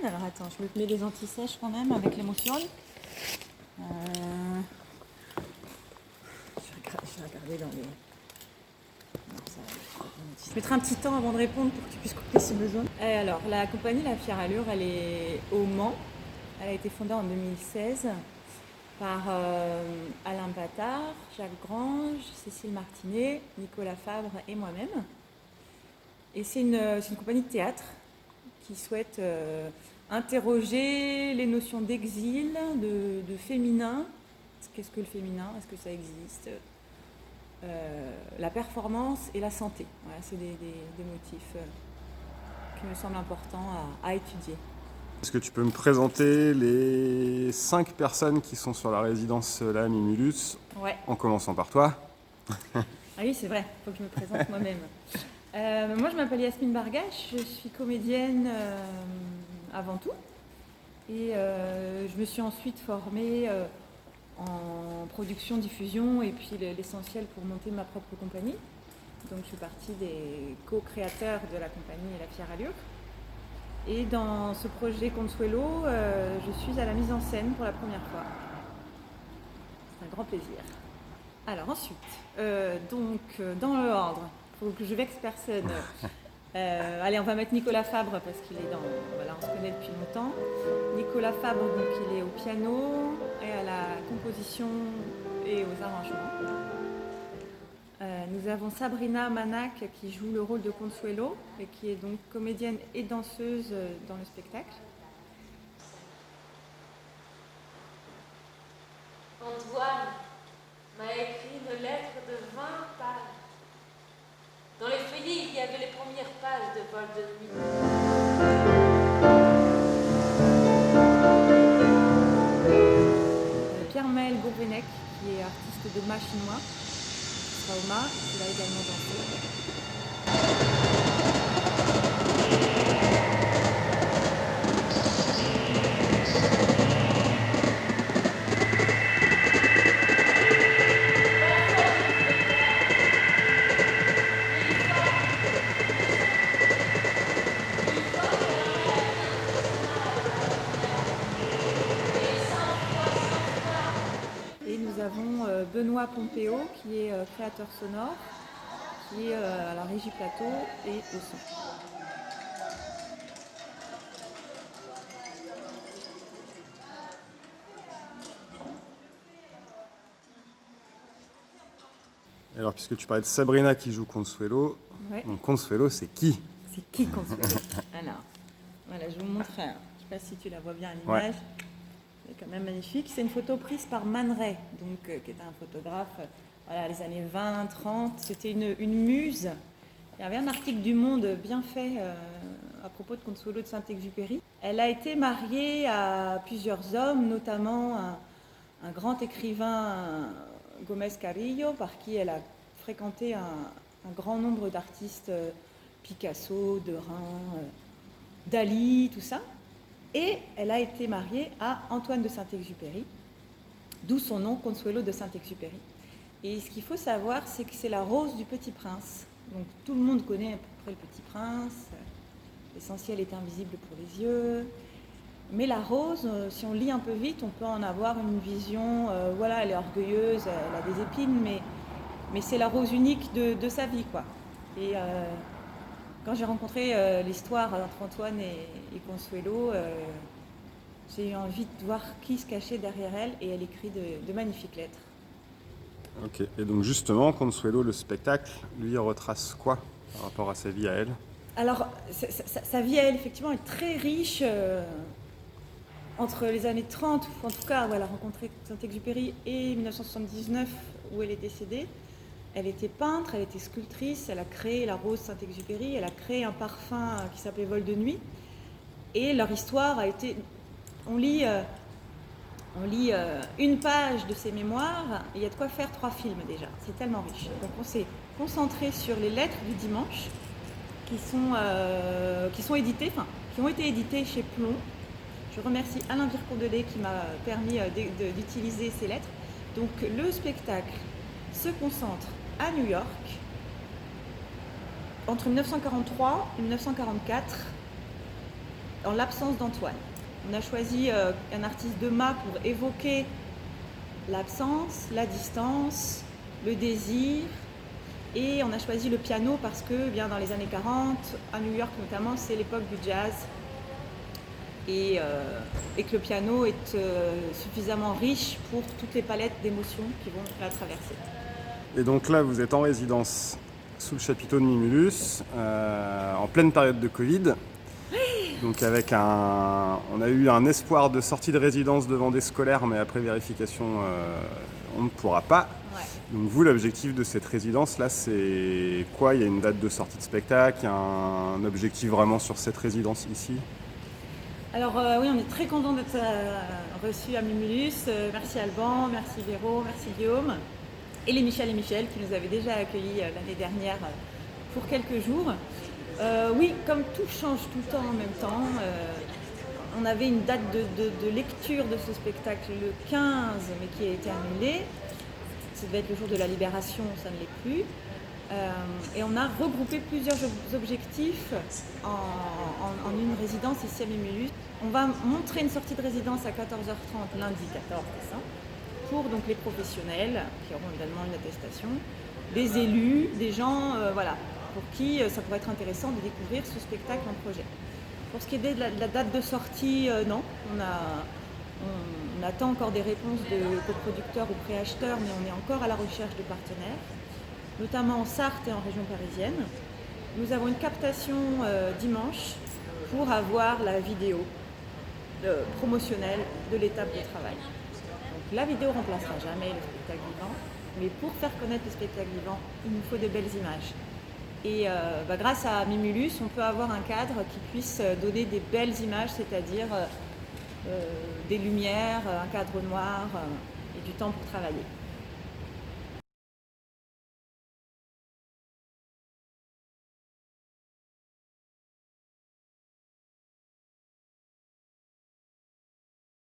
Alors attends, je me mets des anti-sèches quand même avec l'émotion. Je vais regarder dans les... Non, ça va. Je mettrai un petit temps avant de répondre pour que tu puisses couper si besoin. Alors, la compagnie La Fière Allure, elle est au Mans. Elle a été fondée en 2016 par Alain Patard, Jacques Grange, Cécile Martinet, Nicolas Fabre et moi-même. Et c'est une compagnie de théâtre qui souhaite interroger les notions d'exil, de féminin. Qu'est-ce que le féminin? Est-ce que ça existe? La performance et la santé. Voilà, c'est des motifs qui me semblent importants à étudier. Est-ce que tu peux me présenter les 5 personnes qui sont sur la résidence La Mimulus, Ouais. en commençant par toi? Ah oui, c'est vrai, il faut que je me présente moi-même. Moi, je m'appelle Yasmine Bargache, je suis comédienne avant tout. Et je me suis ensuite formée en production, diffusion et puis l'essentiel pour monter ma propre compagnie. Donc je suis partie des co-créateurs de la compagnie La Fière Allure. Et dans ce projet Consuelo, je suis à la mise en scène pour la première fois. C'est un grand plaisir. Alors ensuite, dans l'ordre, il faut que je vexe personne. Allez, on va mettre Nicolas Fabre parce qu'il est dans... Voilà, on se connaît depuis longtemps. Nicolas Fabre, donc il est au piano et à la composition et aux arrangements. Nous avons Sabrina Manac qui joue le rôle de Consuelo et qui est donc comédienne et danseuse dans le spectacle. Antoine m'a écrit une lettre de 20 pages. Dans les feuillets, il y avait les premières pages de Vol de nuit. Pierre-Maël Gourvenec, qui est artiste de mât chinois, qui sera au mât, qui va également danser. Et nous avons Benoît Pompéo, qui est créateur sonore, qui est à la régie plateau et au son. Alors, puisque tu parlais de Sabrina qui joue Consuelo, Ouais. donc Consuelo, c'est qui? C'est qui Consuelo? Alors, voilà, je vous montre. Je ne sais pas si tu la vois bien à l'image. Elle est quand même magnifique. C'est une photo prise par Man Ray, donc, qui était un photographe voilà, les années 20, 30. C'était une muse. Il y avait un article du Monde bien fait à propos de Consuelo de Saint-Exupéry. Elle a été mariée à plusieurs hommes, notamment un grand écrivain, Gómez Carrillo, par qui elle a fréquenté un grand nombre d'artistes, Picasso, Derain, Dali, tout ça. Et elle a été mariée à Antoine de Saint-Exupéry, d'où son nom, Consuelo de Saint-Exupéry. Et ce qu'il faut savoir, c'est que c'est la rose du Petit Prince. Donc tout le monde connaît à peu près le Petit Prince. L'essentiel est invisible pour les yeux. Mais la rose, si on lit un peu vite, on peut en avoir une vision, voilà, elle est orgueilleuse, elle a des épines, mais c'est la rose unique de sa vie, quoi. Et quand j'ai rencontré l'histoire entre Antoine et Consuelo, j'ai eu envie de voir qui se cachait derrière elle, et elle écrit de magnifiques lettres. Ok, et donc justement, Consuelo, le spectacle, lui retrace quoi par rapport à sa vie à elle? Alors, sa vie à elle, effectivement, est très riche. Entre les années 30, ou en tout cas où elle a rencontré Saint-Exupéry, et 1979 où elle est décédée, elle était peintre, elle était sculptrice, elle a créé la rose Saint-Exupéry, elle a créé un parfum qui s'appelait Vol de nuit. Et leur histoire a été... On lit une page de ses mémoires, et il y a de quoi faire 3 films déjà. C'est tellement riche. Donc on s'est concentré sur les lettres du dimanche qui sont éditées, enfin, qui ont été éditées chez Plomb. Je remercie Alain Vircourdelet qui m'a permis d'utiliser ces lettres. Donc le spectacle se concentre à New York entre 1943 et 1944 en l'absence d'Antoine. On a choisi un artiste de mât pour évoquer l'absence, la distance, le désir. Et on a choisi le piano parce que bien dans les années 40, à New York notamment, c'est l'époque du jazz. Et que le piano est suffisamment riche pour toutes les palettes d'émotions qui vont la traverser. Et donc là, vous êtes en résidence sous le chapiteau de Mimulus, en pleine période de Covid. Donc on a eu un espoir de sortie de résidence devant des scolaires, mais après vérification, on ne pourra pas. Ouais. Donc vous, l'objectif de cette résidence-là, c'est quoi? Il y a une date de sortie de spectacle, il y a un objectif vraiment sur cette résidence ici? Alors oui, on est très content d'être reçus à Mimulus. Merci Alban, merci Véro, merci Guillaume. Et les Michel et Michel qui nous avaient déjà accueillis l'année dernière pour quelques jours. Oui, comme tout change tout le temps en même temps, on avait une date de lecture de ce spectacle le 15, mais qui a été annulée. Ça devait être le jour de la libération, ça ne l'est plus. Et on a regroupé plusieurs objectifs en une résidence ici à Mimulus. On va montrer une sortie de résidence à 14h30 lundi 14 décembre pour donc les professionnels qui auront évidemment une attestation, des élus, des gens pour qui ça pourrait être intéressant de découvrir ce spectacle en projet. Pour ce qui est de la date de sortie, non. On attend encore des réponses de coproducteurs ou préacheteurs, mais on est encore à la recherche de partenaires, notamment en Sarthe et en région parisienne. Nous avons une captation dimanche pour avoir la vidéo promotionnelle de l'étape de travail. Donc, la vidéo ne remplacera jamais le spectacle vivant, mais pour faire connaître le spectacle vivant, il nous faut de belles images. Et grâce à Mimulus, on peut avoir un cadre qui puisse donner des belles images, c'est-à-dire des lumières, un cadre noir et du temps pour travailler.